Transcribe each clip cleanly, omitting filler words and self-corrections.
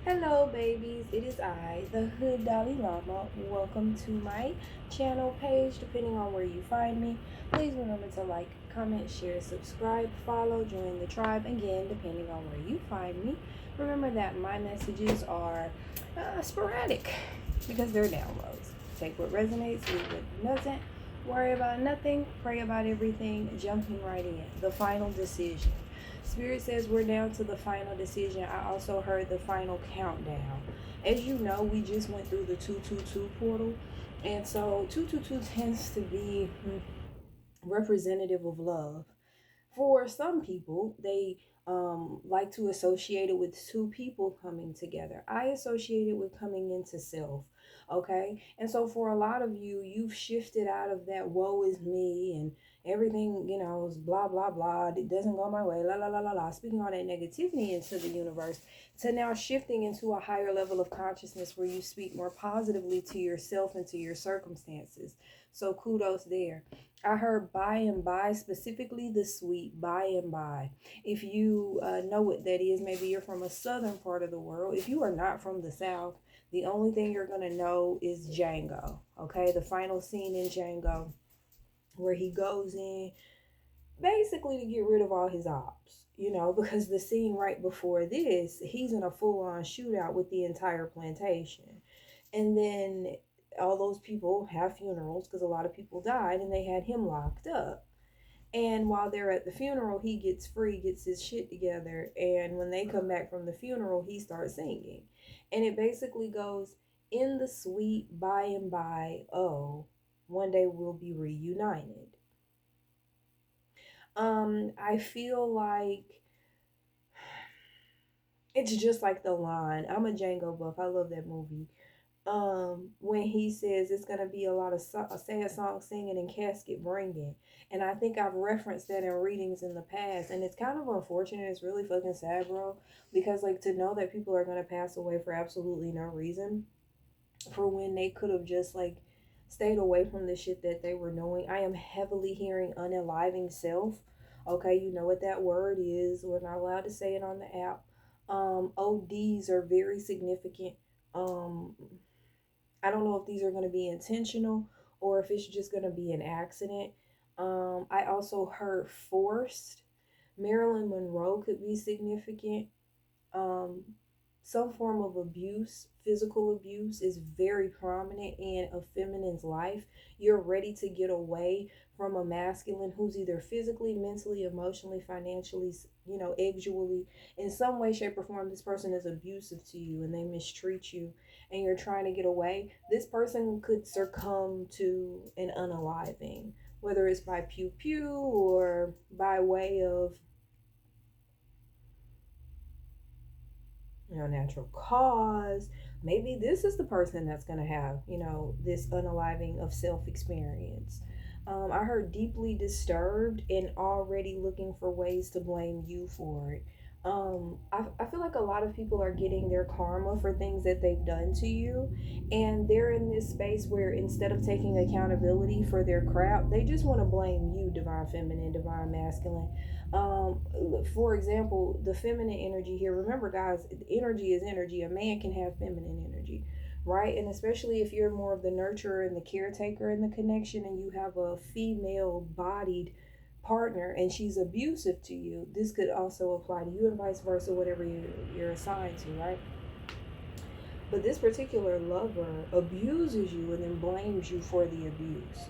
Hello, babies. It is I, the Hood Dalai Lama. Welcome to my channel page. Depending on where you find me, please remember to like, comment, share, subscribe, follow, join the tribe. Again, depending on where you find me, remember that my messages are sporadic because they're downloads. Take what resonates, leave what doesn't. Worry about nothing, pray about everything, jumping right in. The final decision. Spirit says we're down to the final decision. I also heard the final countdown. As you know, we just went through the 222 portal. And so 222 tends to be representative of love. For some people, they like to associate it with two people coming together. I associate it with coming into self. Okay. And so for a lot of you, you've shifted out of that woe is me and everything, is blah, blah, blah. It doesn't go my way, la, la, la, la, la. Speaking all that negativity into the universe to now shifting into a higher level of consciousness where you speak more positively to yourself and to your circumstances. So kudos there. I heard by and by, specifically the sweet by and by. If you know what that is, maybe you're from a southern part of the world. If you are not from the south, the only thing you're going to know is Django. Okay, the final scene in Django where he goes in basically to get rid of all his ops. Because the scene right before this, he's in a full on shootout with the entire plantation. And then all those people have funerals because a lot of people died and they had him locked up. And while they're at the funeral, he gets free, gets his shit together. And when they come back from the funeral, he starts singing. And it basically goes, in the sweet by and by, oh, one day we'll be reunited. I feel like it's just like the line. I'm a Django buff. I love that movie. When he says it's gonna be a lot of a sad song singing and casket bringing, and I think I've referenced that in readings in the past, and it's kind of unfortunate. It's really fucking sad, bro, because like to know that people are gonna pass away for absolutely no reason, for when they could have just like stayed away from the shit that they were doing. I am heavily hearing unaliving self. Okay, you know what that word is. We're not allowed to say it on the app. ODs are very significant. Um, I don't know if these are going to be intentional or if it's just going to be an accident. I also heard forced. Marilyn Monroe could be significant. Um, some form of abuse, physical abuse, is very prominent in a feminine's life. You're ready to get away from a masculine who's either physically, mentally, emotionally, financially, exually, in some way, shape, or form, this person is abusive to you and they mistreat you and you're trying to get away. This person could succumb to an unaliving, whether it's by pew pew or by way of natural cause. Maybe this is the person that's going to have, this unaliving of self experience. I heard deeply disturbed and already looking for ways to blame you for it. I feel like a lot of people are getting their karma for things that they've done to you, and they're in this space where instead of taking accountability for their crap, they just want to blame you, divine feminine, divine masculine. um for example, the feminine energy here, remember guys, energy is energy. A man can have feminine energy, right? And especially if you're more of the nurturer and the caretaker in the connection and you have a female bodied partner and she's abusive to you, this could also apply to you and vice versa, whatever you're assigned to, right? But this particular lover abuses you and then blames you for the abuse.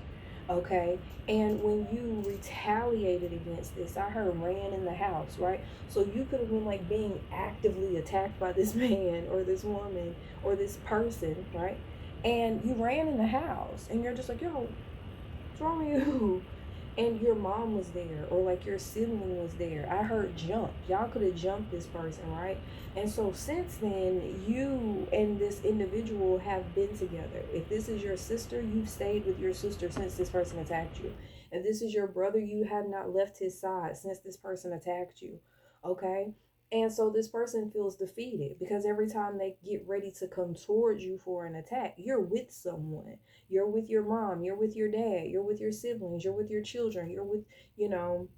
Okay. And when you retaliated against this, I heard ran in the house, right? So you could have been like being actively attacked by this man or this woman or this person, right? And you ran in the house and you're just like, yo, what's wrong with you? And your mom was there or like your sibling was there. I heard jump. Y'all could have jumped this person, right? And so since then, you and this individual have been together. If this is your sister, you've stayed with your sister since this person attacked you. If this is your brother, you have not left his side since this person attacked you. Okay? And so this person feels defeated because every time they get ready to come towards you for an attack, you're with someone. You're with your mom, you're with your dad, you're with your siblings, you're with your children, you're with, you know,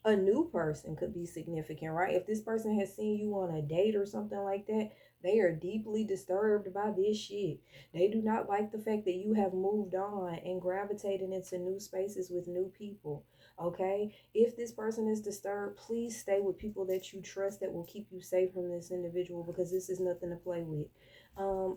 A new person could be significant, right? If this person has seen you on a date or something like that, they are deeply disturbed by this shit. They do not like the fact that you have moved on and gravitated into new spaces with new people. Okay? If this person is disturbed, please stay with people that you trust that will keep you safe from this individual, because this is nothing to play with.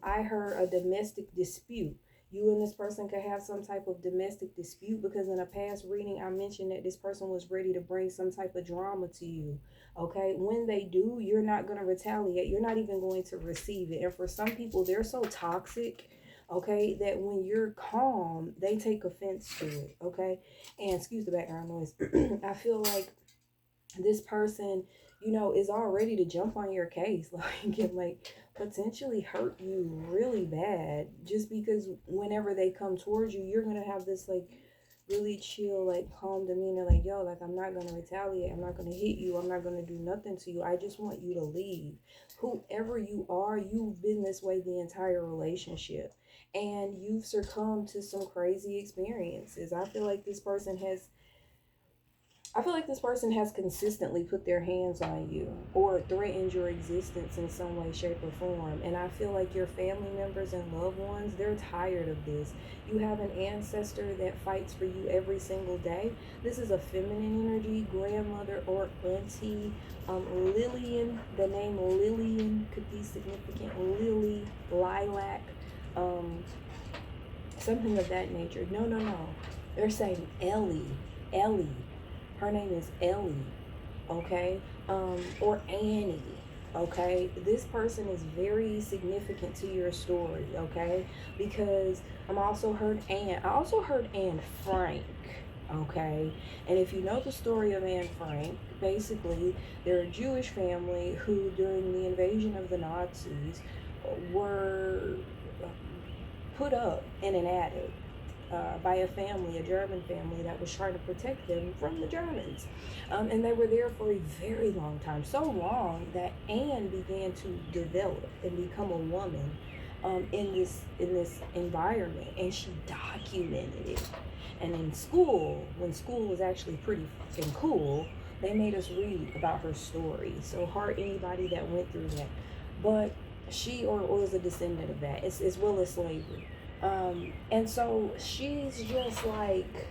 I heard a domestic dispute. You and this person could have some type of domestic dispute, because in a past reading I mentioned that this person was ready to bring some type of drama to you. Okay, when they do, you're not going to retaliate. You're not even going to receive it. And for some people, they're so toxic, okay, that when you're calm, they take offense to it. Okay, and excuse the background noise. I feel like this person, is all ready to jump on your case, like, and like potentially hurt you really bad, just because whenever they come towards you, you're gonna have this like really chill, like calm demeanor, like, yo, like, I'm not gonna retaliate, I'm not gonna hit you, I'm not gonna do nothing to you, I just want you to leave. Whoever you are, you've been this way the entire relationship, and you've succumbed to some crazy experiences. I feel like this person has consistently put their hands on you or threatened your existence in some way, shape, or form. And I feel like your family members and loved ones, they're tired of this. You have an ancestor that fights for you every single day. This is a feminine energy, grandmother or auntie. Lillian, the name Lillian could be significant. Lily, lilac, um, something of that nature. No, no, no. They're saying Ellie. Ellie. Her name is Ellie, okay? Or Annie, okay? This person is very significant to your story, okay? Because I also heard Anne Frank, okay? And if you know the story of Anne Frank, basically they're a Jewish family who, during the invasion of the Nazis, were put up in an attic by a family, a German family that was trying to protect them from the Germans. And they were there for a very long time, so long that Anne began to develop and become a woman in this environment, and she documented it. And in school, when school was actually pretty fucking cool, they made us read about her story. So heart anybody that went through that. But she or was a descendant of that, as well as slavery. And so she's just like,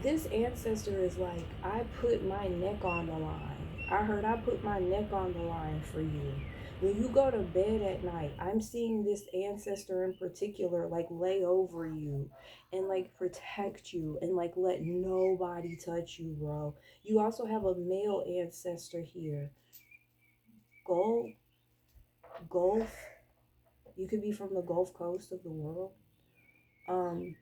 this ancestor is like, I put my neck on the line. I heard I put my neck on the line for you. When you go to bed at night, I'm seeing this ancestor in particular like lay over you and like protect you and like let nobody touch you, bro. You also have a male ancestor here. Gulf, Gulf. You could be from the Gulf Coast of the world. Um,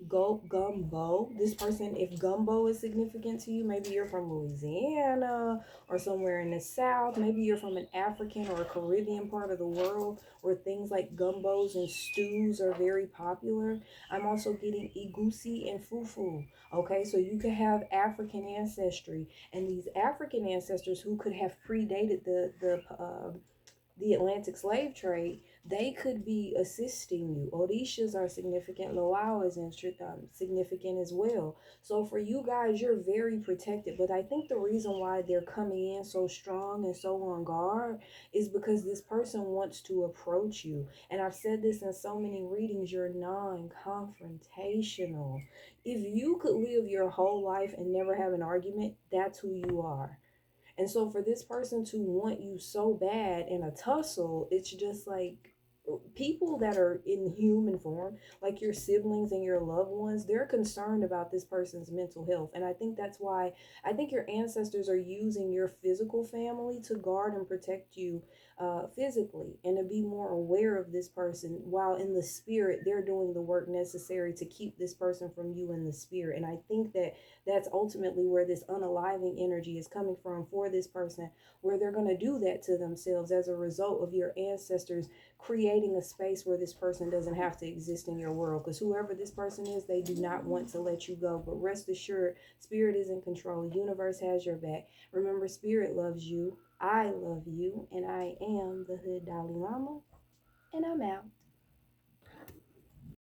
Gumbo. This person, if gumbo is significant to you, maybe you're from Louisiana or somewhere in the South. Maybe you're from an African or a Caribbean part of the world where things like gumbos and stews are very popular. I'm also getting igusi and fufu. Okay, so you could have African ancestry, and these African ancestors who could have predated the Atlantic slave trade, they could be assisting you. Orishas are significant. Loao is significant as well. So for you guys, you're very protected. But I think the reason why they're coming in so strong and so on guard is because this person wants to approach you. And I've said this in so many readings, you're non-confrontational. If you could live your whole life and never have an argument, that's who you are. And so for this person to want you so bad in a tussle, it's just like people that are in human form, like your siblings and your loved ones, they're concerned about this person's mental health. And I think that's why I think your ancestors are using your physical family to guard and protect you physically, and to be more aware of this person, while in the spirit they're doing the work necessary to keep this person from you in the spirit. And I think that that's ultimately where this unaliving energy is coming from for this person, where they're going to do that to themselves as a result of your ancestors creating a space where this person doesn't have to exist in your world. Because whoever this person is, they do not want to let you go. But rest assured, spirit is in control. The universe has your back. Remember, spirit loves you. I love you. And I am the Hood Dalai Lama. And I'm out.